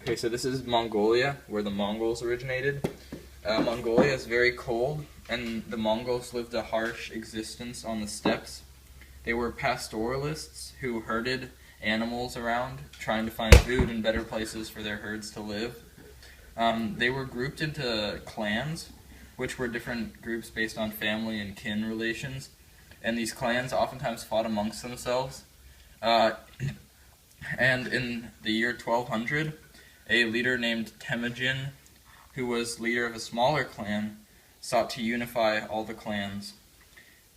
Okay, so this is Mongolia, where the Mongols originated. Mongolia is very cold, and the Mongols lived a harsh existence on the steppes. They were pastoralists who herded animals around, trying to find food and better places for their herds to live. They were grouped into clans, which were different groups based on family and kin relations, and these clans oftentimes fought amongst themselves. And in the year 1200, a leader named Temujin, who was leader of a smaller clan, sought to unify all the clans.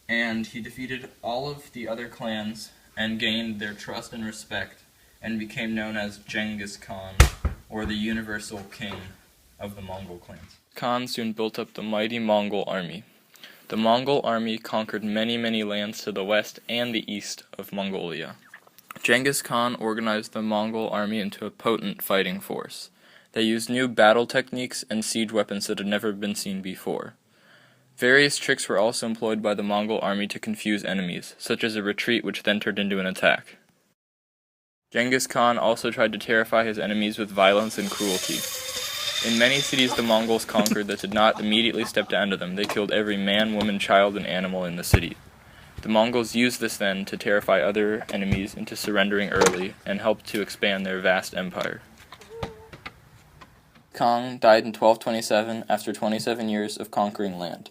And he defeated all of the other clans and gained their trust and respect, and became known as Gengis Khan, or the universal king of the Mongol clans. Khan soon built up the mighty Mongol army. The Mongol army conquered many, many lands to the west and the east of Mongolia. Gengis Khan organized the Mongol army into a potent fighting force. They used new battle techniques and siege weapons that had never been seen before. Various tricks were also employed by the Mongol army to confuse enemies, such as a retreat which then turned into an attack. Gengis Khan also tried to terrify his enemies with violence and cruelty. In many cities the Mongols conquered that did not immediately step to end them. They killed every man, woman, child, and animal in the city. The Mongols used this then to terrify other enemies into surrendering early and helped to expand their vast empire. Khan died in 1227 after 27 years of conquering land.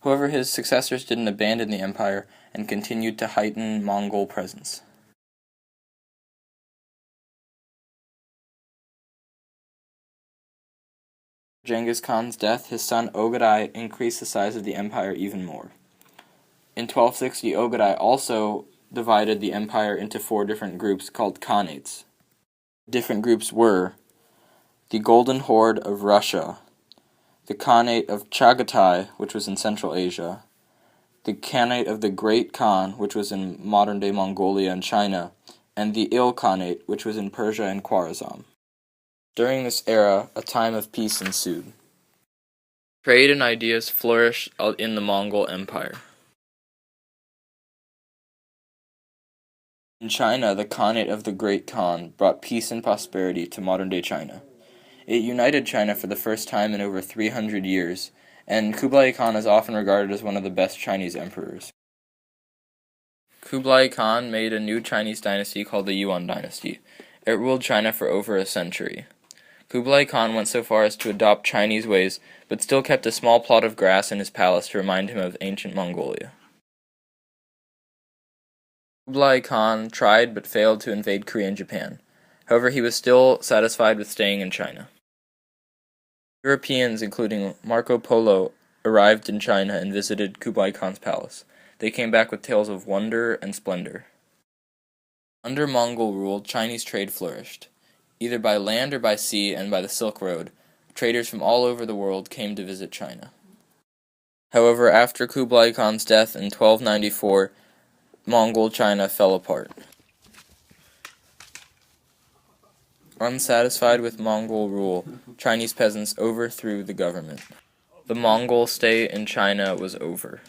However, his successors didn't abandon the empire and continued to heighten Mongol presence. Genghis Khan's death, his son Ogadai increased the size of the empire even more. In 1260, Ogadai also divided the empire into 4 different groups called khanates. Different groups were the Golden Horde of Russia, the Khanate of Chagatai, which was in Central Asia, the Khanate of the Great Khan, which was in modern-day Mongolia and China, and the Il Khanate, which was in Persia and Khwarezm. During this era, a time of peace ensued. Trade and ideas flourished in the Mongol Empire. In China, the Khanate of the Great Khan brought peace and prosperity to modern-day China. It united China for the first time in over 300 years, and Kublai Khan is often regarded as one of the best Chinese emperors. Kublai Khan made a new Chinese dynasty called the Yuan dynasty. It ruled China for over a century. Kublai Khan went so far as to adopt Chinese ways, but still kept a small plot of grass in his palace to remind him of ancient Mongolia. Kublai Khan tried but failed to invade Korea and Japan. However, he was still satisfied with staying in China. Europeans, including Marco Polo, arrived in China and visited Kublai Khan's palace. They came back with tales of wonder and splendor. Under Mongol rule, Chinese trade flourished. Either by land or by sea and by the Silk Road, traders from all over the world came to visit China. However, after Kublai Khan's death in 1294, Mongol China fell apart. Unsatisfied with Mongol rule, Chinese peasants overthrew the government. The Mongol stay in China was over.